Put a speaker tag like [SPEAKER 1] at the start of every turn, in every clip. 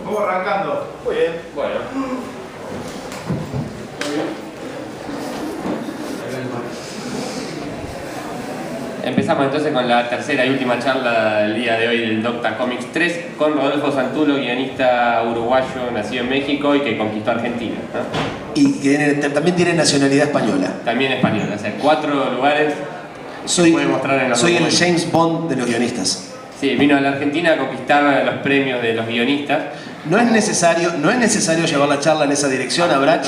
[SPEAKER 1] Vamos arrancando.
[SPEAKER 2] Muy bien. Bueno. Empezamos entonces con la tercera y última charla del día de hoy del Docta Comics 3 con Rodolfo Santulo, guionista uruguayo nacido en México y que conquistó Argentina, ¿no?
[SPEAKER 3] Y que también tiene nacionalidad española.
[SPEAKER 2] También española, o sea, 4 lugares
[SPEAKER 3] Soy,
[SPEAKER 2] puede mostrar en los
[SPEAKER 3] soy el
[SPEAKER 2] documentos.
[SPEAKER 3] James Bond de los guionistas.
[SPEAKER 2] Sí, vino a la Argentina a conquistar los premios de los guionistas.
[SPEAKER 3] No es necesario llevar la charla en esa dirección a Brach,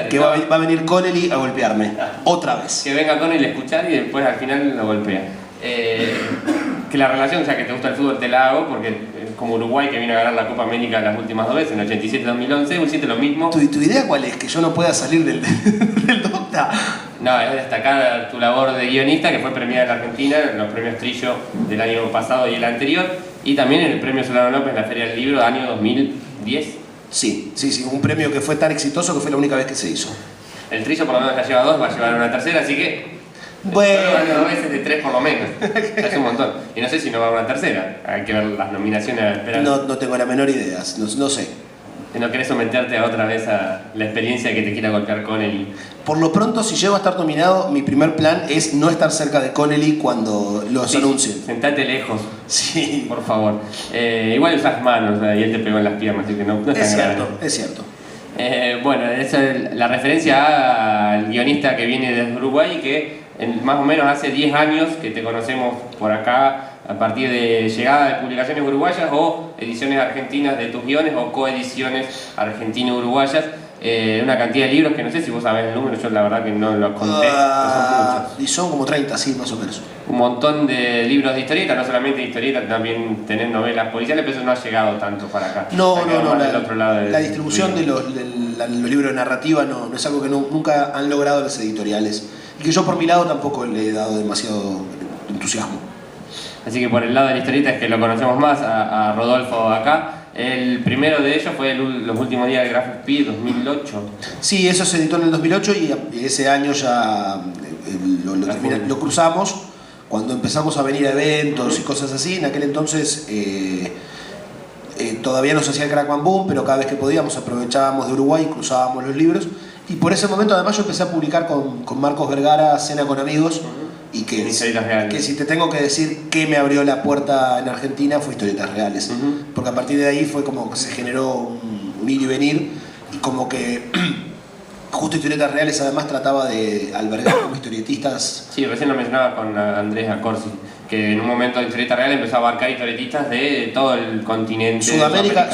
[SPEAKER 3] que va a venir Connelly a golpearme. Otra vez.
[SPEAKER 2] Que venga con él a escuchar y después al final lo golpea. Que la relación, ya que te gusta el fútbol, te la hago, porque como Uruguay que vino a ganar la Copa América las últimas 2 veces, en 87 y 2011, hiciste lo mismo.
[SPEAKER 3] ¿Tu idea cuál es? ¿Que yo no pueda salir del Docta?
[SPEAKER 2] No, es destacar tu labor de guionista, que fue premiada en la Argentina en los premios Trillo del año pasado y el anterior, y también en el premio Solano López en la Feria del Libro del año 2010.
[SPEAKER 3] Sí, un premio que fue tan exitoso que fue la única vez que se hizo.
[SPEAKER 2] El Trillo por lo menos ya lleva 2, va a llevar una tercera, así que...
[SPEAKER 3] Bueno,
[SPEAKER 2] solo 2 veces de 3 por lo menos. Es un montón. Y no sé si no va a una tercera. Hay que ver las nominaciones a esperar.
[SPEAKER 3] no tengo la menor idea, no sé.
[SPEAKER 2] ¿No querés someterte a otra vez a la experiencia que te quiera golpear Connelly?
[SPEAKER 3] Por lo pronto, si llego a estar nominado, mi primer plan es no estar cerca de Connelly cuando los anuncien.
[SPEAKER 2] Sentate lejos.
[SPEAKER 3] Sí.
[SPEAKER 2] Por favor. Igual usas manos, y él te pegó en las piernas, así que no es tan grave.
[SPEAKER 3] Es cierto.
[SPEAKER 2] Bueno, esa es la referencia al guionista que viene desde Uruguay y que más o menos hace 10 años que te conocemos por acá a partir de llegada de publicaciones uruguayas o ediciones argentinas de tus guiones o coediciones argentino-uruguayas. Una cantidad de libros que no sé si vos sabés el número, yo la verdad que no los conté, pero son muchos.
[SPEAKER 3] Y son como 30, sí, más o menos.
[SPEAKER 2] Un montón de libros de historietas, no solamente de historietas, también tenés novelas policiales, pero eso no ha llegado tanto para acá.
[SPEAKER 3] No, la
[SPEAKER 2] del
[SPEAKER 3] distribución de los libros de narrativa no es algo que nunca han logrado las editoriales. Y que yo por mi lado tampoco le he dado demasiado entusiasmo.
[SPEAKER 2] Así que por el lado de la historieta es que lo conocemos más a Rodolfo acá. El primero de ellos fue los últimos días de Graphic Speed, 2008.
[SPEAKER 3] Sí, eso se editó en el 2008 y ese año ya lo cruzamos cuando empezamos a venir a eventos y cosas así. En aquel entonces todavía no se hacía el Crack Bam Boom, pero cada vez que podíamos aprovechábamos de Uruguay y cruzábamos los libros. Y por ese momento además yo empecé a publicar con Marcos Vergara Cena con Amigos. Y que si te tengo que decir qué me abrió la puerta en Argentina fue Historietas Reales. Porque a partir de ahí fue como que se generó un ir y venir. Y como que justo Historietas Reales además trataba de albergar como historietistas.
[SPEAKER 2] Sí, recién lo mencionaba con Andrés Acorsi, que en un momento Historietas Reales empezó a abarcar historietistas de todo el continente
[SPEAKER 3] Sudamérica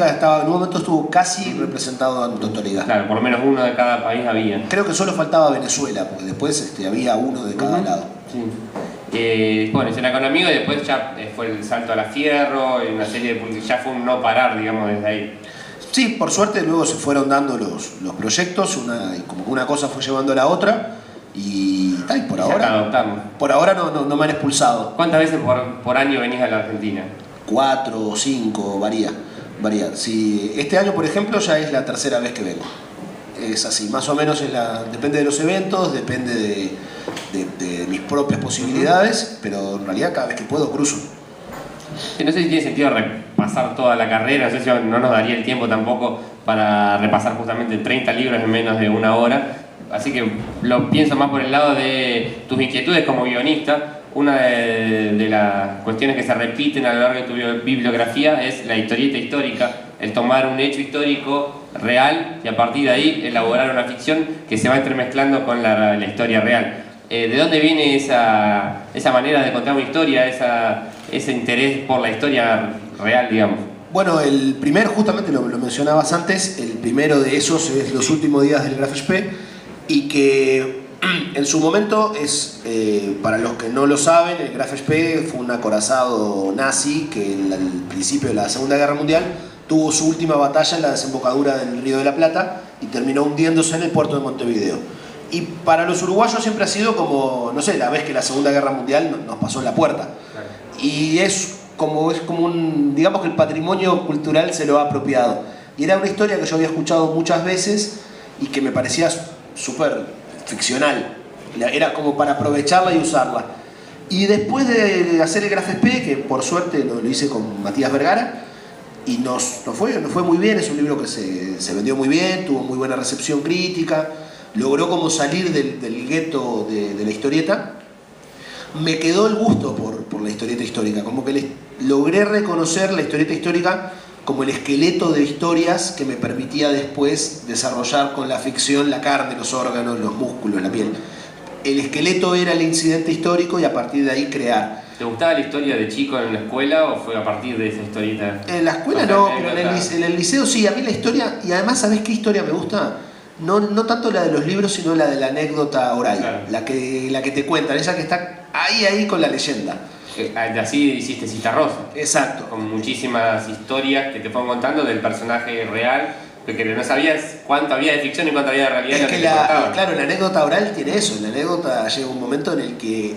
[SPEAKER 3] estaba, en un momento estuvo casi representado en totalidad.
[SPEAKER 2] Claro, por lo menos uno de cada país había.
[SPEAKER 3] Creo que solo faltaba Venezuela, porque después había uno de cada lado.
[SPEAKER 2] Sí. Bueno, Cena con Amigos y después ya fue el salto a la Fierro y una serie de... ya fue un no parar, digamos, desde ahí.
[SPEAKER 3] Sí, por suerte luego se fueron dando los proyectos, y como que una cosa fue llevando a la otra y por ahora no me han expulsado.
[SPEAKER 2] ¿Cuántas veces por año venís a la Argentina?
[SPEAKER 3] 4 o 5, varía. Sí, este año, por ejemplo, ya es la tercera vez que vengo. Es así, más o menos depende de los eventos, depende de mis propias posibilidades, pero en realidad cada vez que puedo cruzo.
[SPEAKER 2] No sé si tiene sentido repasar toda la carrera, no sé si no nos daría el tiempo tampoco para repasar justamente 30 libros en menos de una hora, así que lo pienso más por el lado de tus inquietudes como guionista. Una de las cuestiones que se repiten a lo largo de tu bibliografía es la historieta histórica, el tomar un hecho histórico real y a partir de ahí elaborar una ficción que se va entremezclando con la historia real. ¿De dónde viene esa manera de contar una historia, ese interés por la historia real, digamos?
[SPEAKER 3] Bueno, el primer, justamente lo mencionabas antes, el primero de esos es Los últimos días del Graf Spee, y que en su momento es, para los que no lo saben, el Graf Spee fue un acorazado nazi que al principio de la Segunda Guerra Mundial tuvo su última batalla en la desembocadura del Río de la Plata y terminó hundiéndose en el puerto de Montevideo. Y para los uruguayos siempre ha sido como, no sé, la vez que la Segunda Guerra Mundial nos pasó en la puerta. Claro. Y es como digamos que el patrimonio cultural se lo ha apropiado. Y era una historia que yo había escuchado muchas veces y que me parecía súper ficcional. Era como para aprovecharla y usarla. Y después de hacer el Graf Spee, que por suerte lo hice con Matías Vergara, y nos fue muy bien, es un libro que se vendió muy bien, tuvo muy buena recepción crítica, logró como salir del gueto de la historieta. Me quedó el gusto por la historieta histórica, como que logré reconocer la historieta histórica como el esqueleto de historias que me permitía después desarrollar con la ficción la carne, los órganos, los músculos, la piel. El esqueleto era el incidente histórico y a partir de ahí crear.
[SPEAKER 2] ¿Te gustaba la historia de chico en la escuela o fue a partir de esa historieta?
[SPEAKER 3] En la escuela no, pero en el liceo sí. A mí la historia, y además, ¿sabés qué historia me gusta? No tanto la de los libros, sino la de la anécdota oral. Claro. La que te cuentan, esa que está ahí con la leyenda.
[SPEAKER 2] Así hiciste Citarrosa.
[SPEAKER 3] Exacto.
[SPEAKER 2] Con muchísimas historias que te fueron contando del personaje real, porque no sabías cuánto había de ficción y cuánto había de realidad.
[SPEAKER 3] Es que claro, la anécdota oral tiene eso. La anécdota llega un momento en el que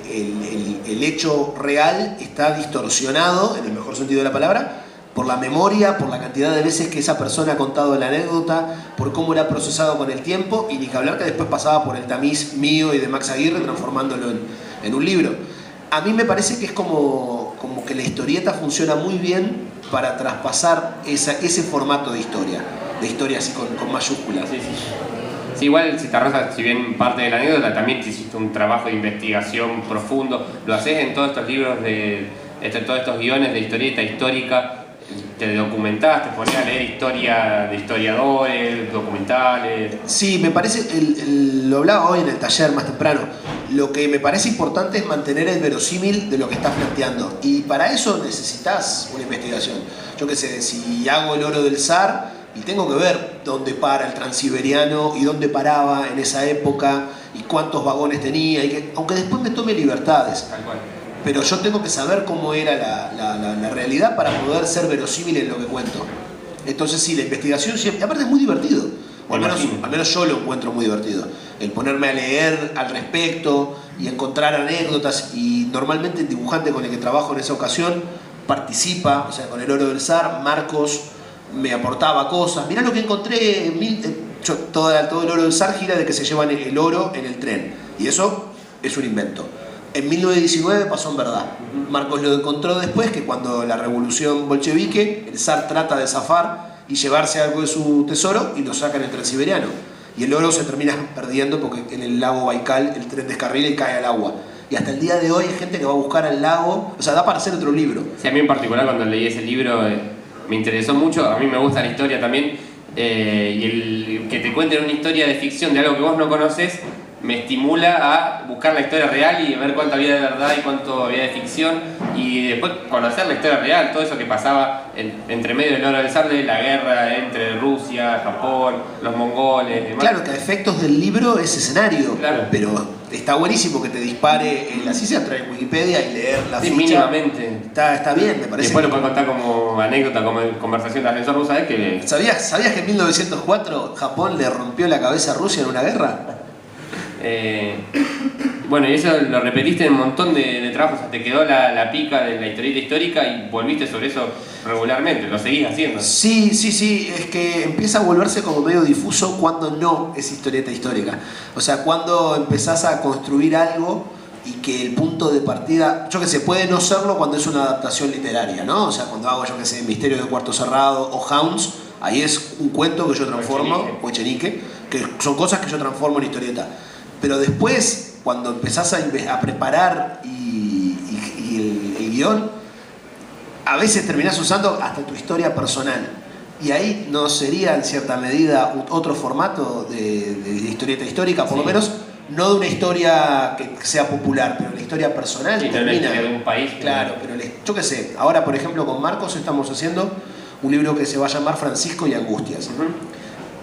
[SPEAKER 3] el hecho real está distorsionado, en el mejor sentido de la palabra, por la memoria, por la cantidad de veces que esa persona ha contado la anécdota, por cómo era procesado con el tiempo, y ni que hablar que después pasaba por el tamiz mío y de Max Aguirre, transformándolo en un libro. A mí me parece que es como que la historieta funciona muy bien para traspasar ese formato de historia así con mayúsculas.
[SPEAKER 2] Sí. Sí, igual Citarrosa, si bien parte de la anécdota, también te hiciste un trabajo de investigación profundo. Lo haces en todos estos libros, todos estos guiones de historieta histórica. Te documentás, te ponías a leer historia de historiadores, documentales.
[SPEAKER 3] Sí, me parece, lo hablaba hoy en el taller más temprano, lo que me parece importante es mantener el verosímil de lo que estás planteando, y para eso necesitas una investigación. Yo qué sé, si hago el oro del zar y tengo que ver dónde para el transiberiano y dónde paraba en esa época y cuántos vagones tenía, aunque después me tome libertades. Tal cual. Pero yo tengo que saber cómo era la realidad para poder ser verosímil en lo que cuento. Entonces sí, la investigación siempre, aparte es muy divertido, o al menos yo lo encuentro muy divertido, el ponerme a leer al respecto y encontrar anécdotas, y normalmente el dibujante con el que trabajo en esa ocasión participa, o sea, con el oro del zar, Marcos me aportaba cosas. Mirá lo que encontré, todo el oro del zar gira de que se llevan el oro en el tren, y eso es un invento. En 1919 pasó en verdad. Marcos lo encontró después, que cuando la revolución bolchevique, el zar trata de zafar y llevarse algo de su tesoro y lo saca en el transiberiano. Y el oro se termina perdiendo porque en el lago Baikal el tren descarrila y cae al agua. Y hasta el día de hoy hay gente que va a buscar al lago, o sea, da para hacer otro libro.
[SPEAKER 2] Sí, a mí en particular cuando leí ese libro me interesó mucho, a mí me gusta la historia también, y el que te cuenten una historia de ficción de algo que vos no conocés, me estimula a buscar la historia real y ver cuánto había de verdad y cuánto había de ficción, y después conocer la historia real, todo eso que pasaba entre medio del oro del zar, de la guerra entre Rusia, Japón, los mongoles, demás.
[SPEAKER 3] Claro, que a efectos del libro es escenario, claro, pero está buenísimo que te dispare así sea, entrar en Wikipedia y leer la ficha.
[SPEAKER 2] Mínimamente.
[SPEAKER 3] Está bien, me parece.
[SPEAKER 2] Después lo puedes contar como anécdota, como conversación de ascensor rusa, que...
[SPEAKER 3] ¿Sabías que en 1904 Japón le rompió la cabeza a Rusia en una guerra?
[SPEAKER 2] Bueno, y eso lo repetiste en un montón de trabajos, o sea, te quedó la pica de la historieta histórica y volviste sobre eso regularmente, lo seguís haciendo.
[SPEAKER 3] Sí, es que empieza a volverse como medio difuso cuando no es historieta histórica. O sea, cuando empezás a construir algo y que el punto de partida, yo que sé, puede no serlo cuando es una adaptación literaria, ¿no? O sea, cuando hago, yo que sé, Misterio de Cuarto Cerrado o Hounds, ahí es un cuento que yo transformo, o Echenique, que son cosas que yo transformo en historieta. Pero después, cuando empezás a preparar el guión, a veces terminás usando hasta tu historia personal. Y ahí no sería, en cierta medida, otro formato de historieta histórica, por lo menos no de una historia que sea popular, pero la historia personal.
[SPEAKER 2] Sí, termina. No, de un país.
[SPEAKER 3] Claro, pero yo qué sé, ahora por ejemplo con Marcos estamos haciendo un libro que se va a llamar Francisco y Angustias.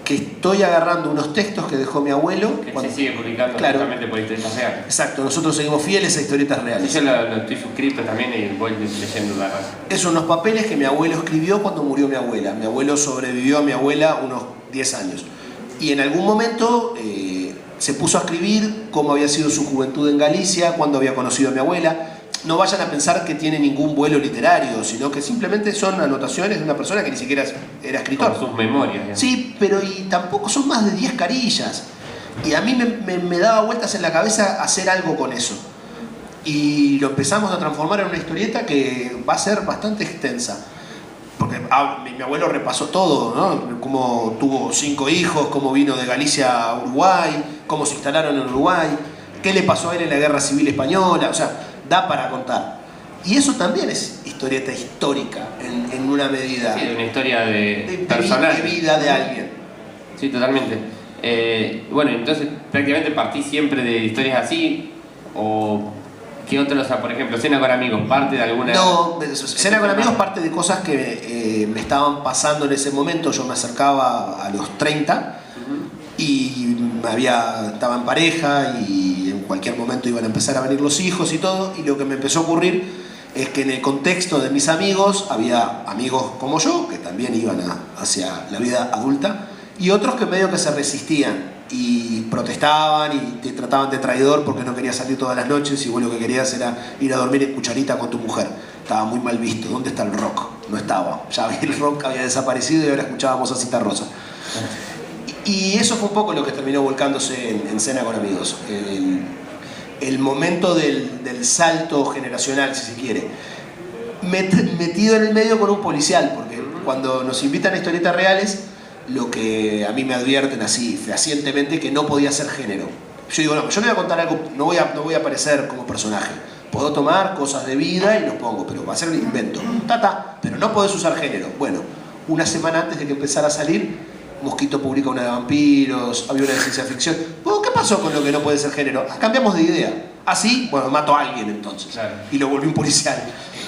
[SPEAKER 3] Que estoy agarrando unos textos que dejó mi abuelo.
[SPEAKER 2] Que se sigue publicando,
[SPEAKER 3] claro,
[SPEAKER 2] justamente por historietas reales.
[SPEAKER 3] Exacto, nosotros seguimos fieles a historietas reales.
[SPEAKER 2] Yo lo estoy suscrito también y voy leyendo la raza.
[SPEAKER 3] Esos son unos papeles que mi abuelo escribió cuando murió mi abuela. Mi abuelo sobrevivió a mi abuela unos 10 años. Y en algún momento se puso a escribir cómo había sido su juventud en Galicia, cuándo había conocido a mi abuela. No vayan a pensar que tiene ningún vuelo literario, sino que simplemente son anotaciones de una persona que ni siquiera era escritor.
[SPEAKER 2] Con sus memorias. ¿no?
[SPEAKER 3] Sí, pero y tampoco son más de 10 carillas. Y a mí me daba vueltas en la cabeza hacer algo con eso. Y lo empezamos a transformar en una historieta que va a ser bastante extensa. Porque mi abuelo repasó todo, ¿no? Cómo tuvo 5 hijos, cómo vino de Galicia a Uruguay, cómo se instalaron en Uruguay, qué le pasó a él en la Guerra Civil Española, o sea, da para contar. Y eso también es historieta histórica, en una medida.
[SPEAKER 2] Sí, de una historia de personal.
[SPEAKER 3] De vida de alguien.
[SPEAKER 2] Sí, totalmente. Bueno, entonces prácticamente partí siempre de historias así, o ¿qué otros? O sea, por ejemplo, Cena con amigos, parte de alguna...
[SPEAKER 3] No, Cena con amigos parte de cosas que me estaban pasando en ese momento. Yo me acercaba a los 30 y estaba en pareja y en cualquier momento iban a empezar a venir los hijos y todo, y lo que me empezó a ocurrir es que en el contexto de mis amigos había amigos como yo que también iban hacia la vida adulta y otros que medio que se resistían y protestaban y te trataban de traidor porque no querías salir todas las noches y vos lo que querías era ir a dormir en cucharita con tu mujer. Estaba muy mal visto. ¿Dónde está el rock? No estaba. Ya el rock había desaparecido y ahora escuchábamos a Cita Rosa. Y eso fue un poco lo que terminó volcándose en Cena con amigos. El momento del salto generacional, si se quiere. Metido en el medio con un policial, porque cuando nos invitan a historietas reales, lo que a mí me advierten así fehacientemente que no podía ser género. Yo digo, no, yo le voy a contar algo, no voy a aparecer como personaje. Puedo tomar cosas de vida y los pongo, pero va a ser un invento. Pero no podés usar género. Bueno, una semana antes de que empezara a salir, Mosquito publica una de vampiros, había una de ciencia ficción. Bueno, ¿qué pasó con lo que no puede ser género? Cambiamos de idea. ¿Así? Bueno, mato a alguien entonces. Claro. Y lo volví un policial.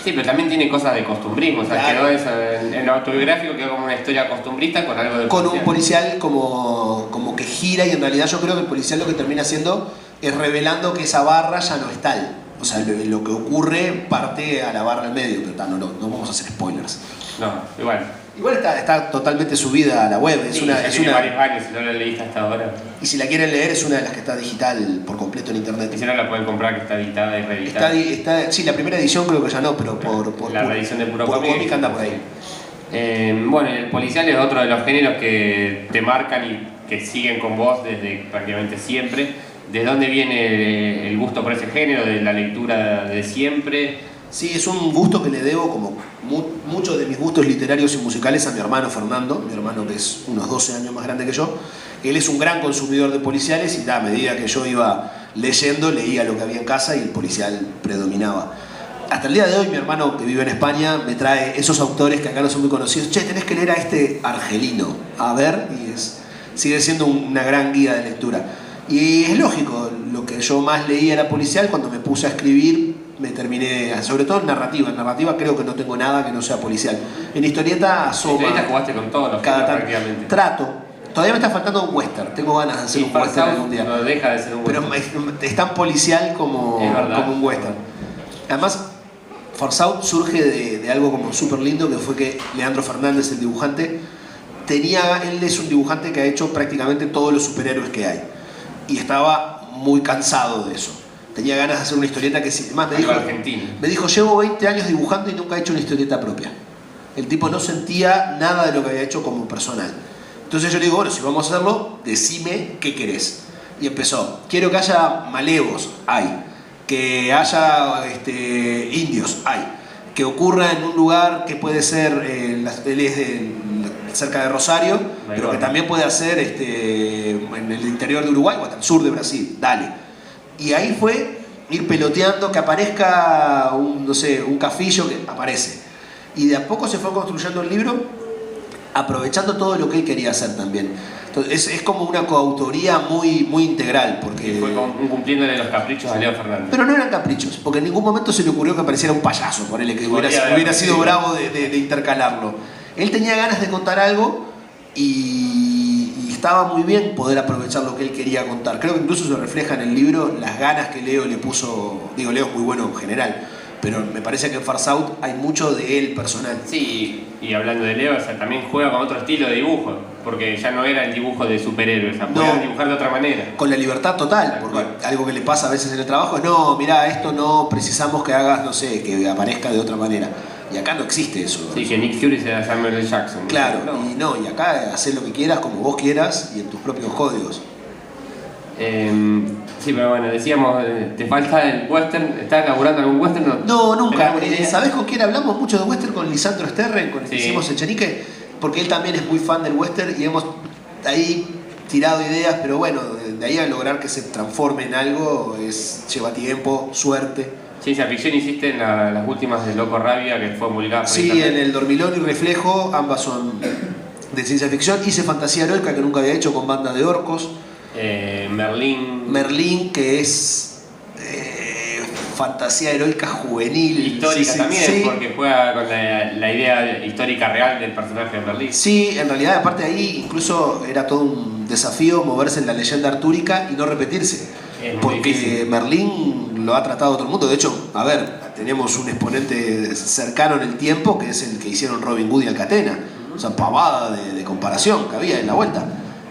[SPEAKER 2] Sí, pero también tiene cosas de costumbrismo. O sea,
[SPEAKER 3] claro.
[SPEAKER 2] Quedó en lo autobiográfico, quedó como una historia costumbrista con algo de
[SPEAKER 3] con
[SPEAKER 2] policial.
[SPEAKER 3] Un policial como que gira, y en realidad yo creo que el policial lo que termina haciendo es revelando que esa barra ya no es tal. O sea, lo que ocurre parte a la barra al medio, pero no vamos a hacer spoilers.
[SPEAKER 2] No, igual.
[SPEAKER 3] Igual está totalmente subida a la web.
[SPEAKER 2] Tiene varios años, si no la leíste hasta ahora.
[SPEAKER 3] Y si la quieren leer, es una de las que está digital por completo en internet.
[SPEAKER 2] Y si no, la pueden comprar, que está editada y reeditada.
[SPEAKER 3] Sí, la primera edición creo que ya no, pero por
[SPEAKER 2] la reedición de Puro
[SPEAKER 3] Cómic anda por ahí.
[SPEAKER 2] Bueno, el policial es otro de los géneros que te marcan y que siguen con vos desde prácticamente siempre. ¿De dónde viene el gusto por ese género? ¿De la lectura de siempre?
[SPEAKER 3] Sí, es un gusto que le debo, como muchos de mis gustos literarios y musicales, a mi hermano Fernando, mi hermano que es unos 12 años más grande que yo. Él es un gran consumidor de policiales y a medida que yo iba leyendo, leía lo que había en casa y el policial predominaba. Hasta el día de hoy mi hermano, que vive en España, me trae esos autores que acá no son muy conocidos. Che, tenés que leer a este argelino. A ver, sigue siendo una gran guía de lectura. Y es lógico, lo que yo más leía era policial. Cuando me puse a escribir, me terminé, sobre todo en narrativa. En narrativa creo que no tengo nada que no sea policial. En historieta asoma. En
[SPEAKER 2] historieta jugaste con todos los géneros prácticamente.
[SPEAKER 3] Trato. Todavía me está faltando un western. Tengo ganas de hacer un western algún día.
[SPEAKER 2] No deja de ser un western.
[SPEAKER 3] Pero es tan policial como un western. Además, Farsaut surge de algo como súper lindo, que fue que Leandro Fernández, el dibujante, él es un dibujante que ha hecho prácticamente todos los superhéroes que hay. Y estaba muy cansado de eso. Tenía ganas de hacer una historieta que, además me dijo, llevo 20 años dibujando y nunca he hecho una historieta propia. El tipo no sentía nada de lo que había hecho como personal. Entonces yo le digo, bueno, si vamos a hacerlo, decime qué querés. Y empezó, quiero que haya malevos, hay. Que haya indios, hay. Que ocurra en un lugar que puede ser, él es cerca de Rosario, pero que también puede ser en el interior de Uruguay o hasta el sur de Brasil, dale. Y ahí fue ir peloteando, que aparezca un cafillo, que aparece. Y de a poco se fue construyendo el libro, aprovechando todo lo que él quería hacer también. Entonces, es como una coautoría muy integral. Porque
[SPEAKER 2] y fue cumpliéndole los caprichos a Leo Fernández.
[SPEAKER 3] Pero no eran caprichos, porque en ningún momento se le ocurrió que apareciera un payaso, ponele, que hubiera sido bravo de intercalarlo. Él tenía ganas de contar algo y estaba muy bien poder aprovechar lo que él quería contar. Creo que incluso se refleja en el libro las ganas que Leo le puso. Digo, Leo es muy bueno en general, pero me parece que en Farsaut hay mucho de él personal.
[SPEAKER 2] Sí, y hablando de Leo, o sea, también juega con otro estilo de dibujo, porque ya no era el dibujo de superhéroes, o sea, podía dibujar de otra manera.
[SPEAKER 3] Con la libertad total, porque algo que le pasa a veces en el trabajo es, no, mirá, esto no precisamos que hagas, no sé, que aparezca de otra manera. Y acá no existe eso.
[SPEAKER 2] Sí, que Nick Fury sea Samuel L. Jackson.
[SPEAKER 3] Claro, y acá haces lo que quieras, como vos quieras y en tus propios códigos.
[SPEAKER 2] Sí, pero bueno, decíamos, te falta el western. ¿Estás laburando algún western?
[SPEAKER 3] No, nunca.
[SPEAKER 2] ¿Tenés alguna idea?
[SPEAKER 3] ¿Sabés con quién hablamos mucho de western? Con Lisandro Sterren, con el que
[SPEAKER 2] Sí.
[SPEAKER 3] hicimos Echenique, porque él también es muy fan del western y hemos ahí tirado ideas, pero bueno, de ahí a lograr que se transforme en algo lleva tiempo, suerte.
[SPEAKER 2] Ciencia ficción hiciste en las últimas de Loco Rabia, que fue publicada por
[SPEAKER 3] Sí,
[SPEAKER 2] internet.
[SPEAKER 3] en El Dormilón y Reflejo, ambas son de ciencia ficción. Hice Fantasía Heroica, que nunca había hecho, con Banda de Orcos. Merlín, que es fantasía heroica juvenil.
[SPEAKER 2] Histórica
[SPEAKER 3] Sí,
[SPEAKER 2] también,
[SPEAKER 3] sí.
[SPEAKER 2] porque juega con la idea histórica real del personaje de Merlín.
[SPEAKER 3] Sí, en realidad, aparte de ahí, incluso era todo un desafío moverse en la leyenda artúrica y no repetirse.
[SPEAKER 2] Es muy
[SPEAKER 3] Porque
[SPEAKER 2] difícil.
[SPEAKER 3] Merlín lo ha tratado todo el mundo. De hecho, a ver, tenemos un exponente cercano en el tiempo que es el que hicieron Robin Hood y Alcatena. O sea, pavada de comparación que había en la vuelta.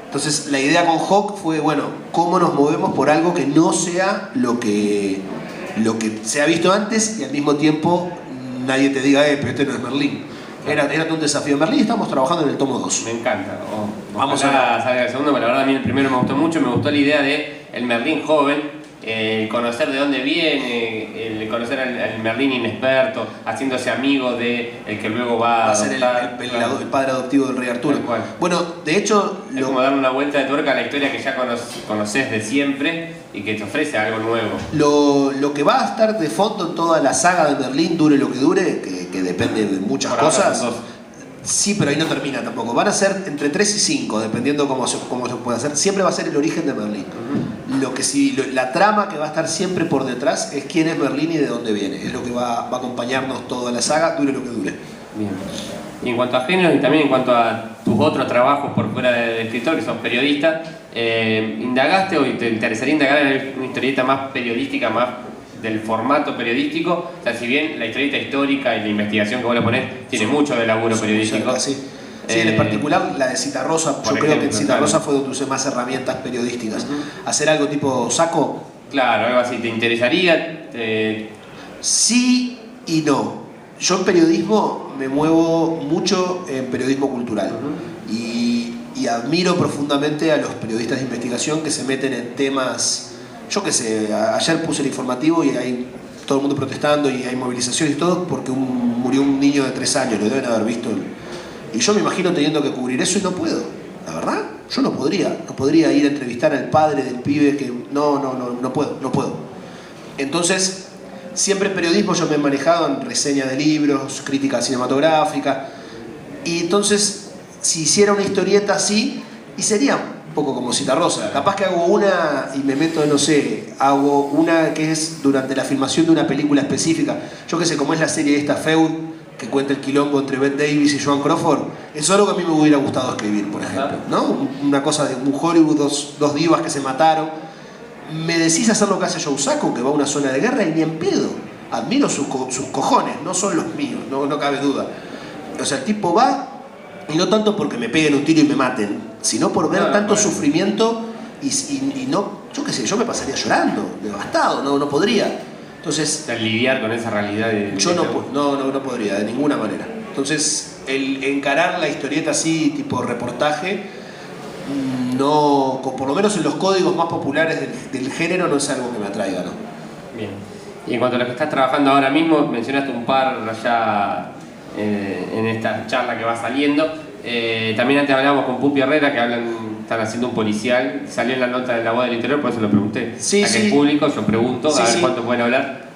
[SPEAKER 3] Entonces, la idea con Hawk fue, bueno, ¿cómo nos movemos por algo que no sea lo que se ha visto antes y al mismo tiempo nadie te diga, pero este no es Merlín? Era todo un desafío. Merlín estamos trabajando en el tomo 2.
[SPEAKER 2] Me encanta.
[SPEAKER 3] Vamos
[SPEAKER 2] Ojalá salga el segundo, pero la verdad a mí el primero me gustó mucho. Me gustó la idea de el Merlín joven, conocer de dónde viene, el conocer al Merlín inexperto, haciéndose amigo de el que luego va
[SPEAKER 3] a ser el padre adoptivo del rey Arturo.
[SPEAKER 2] Tal cual.
[SPEAKER 3] Bueno, de hecho...
[SPEAKER 2] Es como dar una vuelta de tuerca a la historia que ya conoces de siempre y que te ofrece algo nuevo.
[SPEAKER 3] Lo que va a estar de fondo en toda la saga de Merlín, dure lo que dure, que depende de muchas
[SPEAKER 2] Por ahora
[SPEAKER 3] cosas.
[SPEAKER 2] son 2.
[SPEAKER 3] Sí, pero ahí no termina tampoco. Van a ser entre 3 y 5, dependiendo cómo se puede hacer. Siempre va a ser el origen de Merlín. La trama que va a estar siempre por detrás es quién es Merlín y de dónde viene. Es lo que va a acompañarnos toda la saga, dure lo que dure.
[SPEAKER 2] Bien. Y en cuanto a géneros y también en cuanto a tus otros trabajos por fuera de escritor, que sos periodista, ¿indagaste o te interesaría indagar en una historieta más periodística, más del formato periodístico? O sea, si bien la historieta histórica y la investigación que vos le ponés tiene mucho de laburo periodístico.
[SPEAKER 3] Sí, en particular la de Citarrosa, yo creo que en Citarrosa fue donde usé más herramientas periodísticas. Hacer algo tipo Saco.
[SPEAKER 2] Claro, algo así. ¿Te interesaría?
[SPEAKER 3] Sí y no. Yo en periodismo me muevo mucho en periodismo cultural y admiro profundamente a los periodistas de investigación que se meten en temas, yo qué sé, ayer puse el informativo y hay todo el mundo protestando y hay movilizaciones y todo porque murió un niño de 3 años, lo deben haber visto. Y yo me imagino teniendo que cubrir eso y no puedo, la verdad, yo no podría ir a entrevistar al padre del pibe que no puedo. Entonces, siempre en periodismo yo me he manejado en reseña de libros, crítica cinematográfica, y entonces si hiciera una historieta así, y sería un poco como Citarrosa, capaz que hago una y me meto, no sé, hago una que es durante la filmación de una película específica, yo qué sé, como es la serie esta Feud, que cuenta el quilombo entre Bette Davis y Joan Crawford, es algo que a mí me hubiera gustado escribir, por ejemplo, ¿no? Una cosa de un Hollywood, dos divas que se mataron. Me decís hacer lo que hace Joe Sacco, que va a una zona de guerra y ni en pedo. Admiro sus cojones, no son los míos, no cabe duda. O sea, el tipo va, y no tanto porque me peguen un tiro y me maten, sino por ver tanto sufrimiento y no, yo qué sé, yo me pasaría llorando, devastado, no podría. Entonces,
[SPEAKER 2] lidiar con esa realidad
[SPEAKER 3] yo no podría, de ninguna manera. Entonces, el encarar la historieta así, tipo reportaje, no, por lo menos en los códigos más populares del género no es algo que me atraiga, ¿no?
[SPEAKER 2] Bien. Y en cuanto a lo que estás trabajando ahora mismo, mencionaste un par allá en esta charla que va saliendo. También antes hablábamos con Pupi Herrera, que están haciendo un policial. Salió en la nota de La Voz del Interior, por eso lo pregunté.
[SPEAKER 3] Sí,
[SPEAKER 2] a que es público, yo pregunto, a ver cuánto pueden hablar.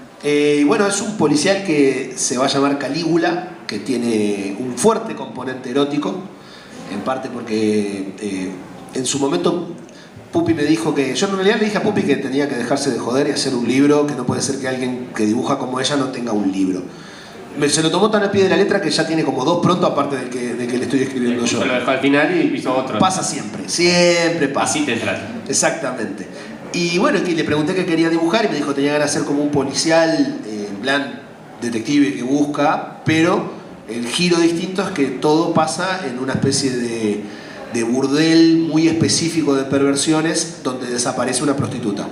[SPEAKER 3] Bueno, es un policial que se va a llamar Calígula, que tiene un fuerte componente erótico, en parte porque en su momento Pupi me dijo que... Yo en realidad le dije a Pupi que tenía que dejarse de joder y hacer un libro, que no puede ser que alguien que dibuja como ella no tenga un libro. Se lo tomó tan al pie de la letra que ya tiene como 2 pronto, aparte del que le estoy escribiendo yo.
[SPEAKER 2] Se lo dejó al final y hizo otro.
[SPEAKER 3] Pasa siempre pasa.
[SPEAKER 2] Así te trata.
[SPEAKER 3] Exactamente. Y bueno, le pregunté qué quería dibujar y me dijo que tenía ganas de hacer como un policial, en plan detective que busca, pero el giro distinto es que todo pasa en una especie de burdel muy específico de perversiones donde desaparece una prostituta.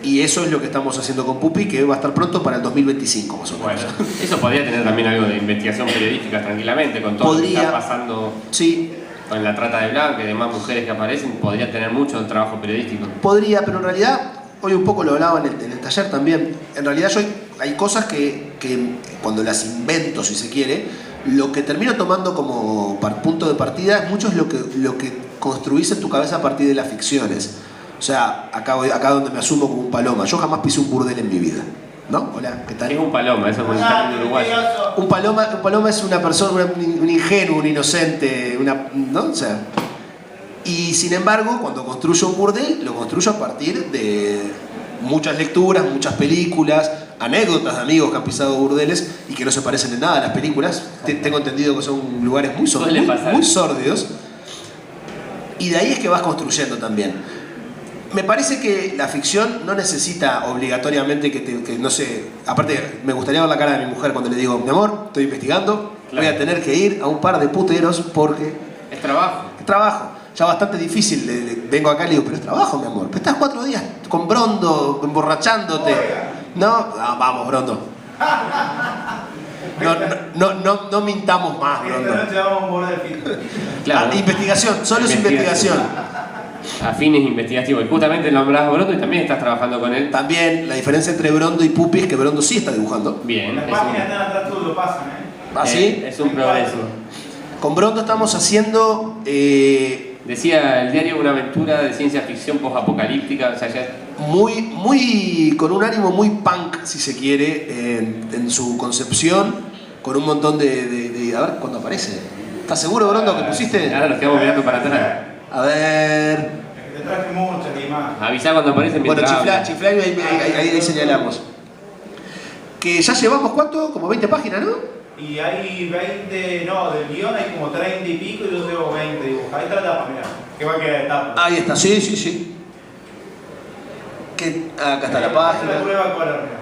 [SPEAKER 3] Y eso es lo que estamos haciendo con Pupi, que va a estar pronto para el 2025 más o menos.
[SPEAKER 2] Bueno, eso podría tener también algo de investigación periodística tranquilamente, con todo lo que está pasando.
[SPEAKER 3] Sí,
[SPEAKER 2] con la trata de blancas y demás mujeres que aparecen, podría tener mucho trabajo periodístico.
[SPEAKER 3] Podría, pero en realidad, hoy un poco lo hablaba en el taller también, en realidad hay cosas que cuando las invento, si se quiere, lo que termino tomando como punto de partida, mucho es lo que construís en tu cabeza a partir de las ficciones. O sea, acá donde me asumo como un paloma, yo jamás pisé un burdel en mi vida. ¿No? Hola, ¿qué tal?
[SPEAKER 2] Es un paloma, eso es un término uruguayo.
[SPEAKER 3] Un paloma es una persona, un ingenuo, un inocente, ¿no? O sea, y sin embargo, cuando construyo un burdel, lo construyo a partir de muchas lecturas, muchas películas, anécdotas de amigos que han pisado burdeles y que no se parecen en nada a las películas. Tengo entendido que son lugares muy sórdidos. Y de ahí es que vas construyendo también. Me parece que la ficción no necesita obligatoriamente que no sé... Aparte, me gustaría ver la cara de mi mujer cuando le digo, mi amor, estoy investigando, voy a tener que ir a un par de puteros porque...
[SPEAKER 2] Es trabajo.
[SPEAKER 3] Es trabajo. Ya bastante difícil. Vengo acá y le digo, pero es trabajo, mi amor. Pero estás 4 días con Brondo, emborrachándote. No, vamos, Brondo. No mintamos más, Brondo.
[SPEAKER 1] Esta noche vamos a un burdel.
[SPEAKER 2] Claro.
[SPEAKER 3] Investigación, solo es investigación.
[SPEAKER 2] A fines investigativos. Y justamente nombrás a Brondo y también estás trabajando con él.
[SPEAKER 3] También la diferencia entre Brondo y Pupi es que Brondo sí está dibujando.
[SPEAKER 2] Bien.
[SPEAKER 1] Las páginas están atrás tuyo, lo pasan,
[SPEAKER 3] ¿Ah, sí?
[SPEAKER 2] Es un progreso.
[SPEAKER 3] Con Brondo estamos haciendo...
[SPEAKER 2] Decía el diario, una aventura de ciencia ficción post-apocalíptica. O sea, ya...
[SPEAKER 3] con un ánimo muy punk, si se quiere, en su concepción, con un montón de... A ver, ¿cuándo aparece? ¿Estás seguro, Brondo, que pusiste?
[SPEAKER 2] Ahora nos quedamos mirando para atrás.
[SPEAKER 3] A ver...
[SPEAKER 1] Te traje muchas y más.
[SPEAKER 2] Avisá cuando aparece.
[SPEAKER 3] Bueno, chiflá y ahí señalamos. Que ya llevamos, ¿cuánto? Como 20 páginas, ¿no?
[SPEAKER 1] Y hay 20, no, del guión hay como 30 y pico y yo llevo 20 dibujados. Ahí está la tapa, mirá. Que va a quedar de tapa.
[SPEAKER 3] Ahí está, sí. Acá está la página.
[SPEAKER 1] La prueba color, mirá.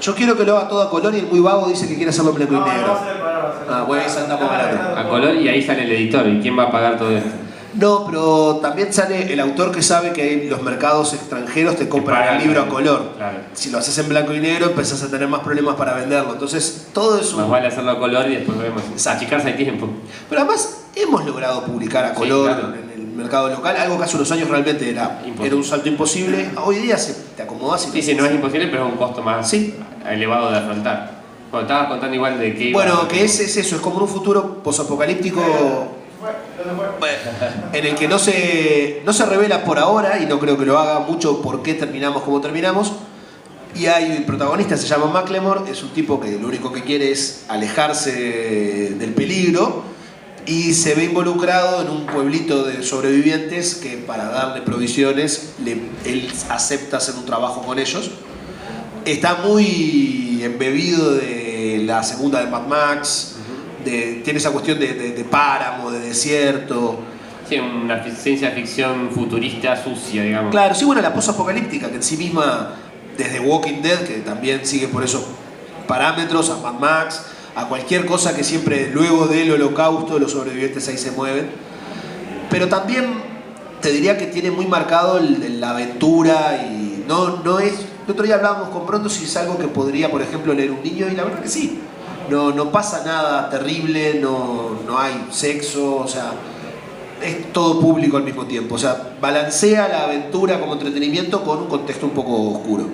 [SPEAKER 3] Yo quiero que lo haga todo a color y el muy vago dice que quiere hacerlo en blanco y
[SPEAKER 1] No,
[SPEAKER 3] negro.
[SPEAKER 1] no va a ser color, va a ser color.
[SPEAKER 3] Bueno, ahí saltamos barato.
[SPEAKER 2] A color y ahí sale el editor. ¿Y quién va a pagar todo esto?
[SPEAKER 3] No, pero también sale el autor que sabe que los mercados extranjeros te compran el libro a color.
[SPEAKER 2] Claro.
[SPEAKER 3] Si lo haces en blanco y negro empezás a tener más problemas para venderlo. Entonces todo eso...
[SPEAKER 2] Más vale hacerlo a color y después vemos. Achicarse hay tiempo.
[SPEAKER 3] Pero además hemos logrado publicar a color
[SPEAKER 2] claro.
[SPEAKER 3] en el mercado local, algo que hace unos años realmente era un salto imposible. Hoy día te acomodás y...
[SPEAKER 2] Sí, no es imposible, pero es un costo más elevado de afrontar. Cuando estabas contando igual de que...
[SPEAKER 3] Bueno, que es eso, es como un futuro posapocalíptico... en el que no se revela por ahora, y no creo que lo haga mucho por qué terminamos como terminamos. Y hay el protagonista, se llama Macklemore, es un tipo que lo único que quiere es alejarse del peligro y se ve involucrado en un pueblito de sobrevivientes que para darle provisiones él acepta hacer un trabajo con ellos. Está muy embebido de la segunda de Mad Max. Tiene esa cuestión de páramo, de desierto.
[SPEAKER 2] Sí, una ciencia ficción futurista sucia, digamos.
[SPEAKER 3] Claro, sí, bueno, la posapocalíptica, que en sí misma, desde Walking Dead, que también sigue por esos parámetros, a Mad Max, a cualquier cosa que siempre luego del holocausto los sobrevivientes ahí se mueven. Pero también te diría que tiene muy marcado la aventura y no es... El otro día hablábamos con Brondo si es algo que podría, por ejemplo, leer un niño y la verdad que sí. No pasa nada terrible, no hay sexo, o sea, es todo público al mismo tiempo. O sea, balancea la aventura como entretenimiento con un contexto un poco oscuro.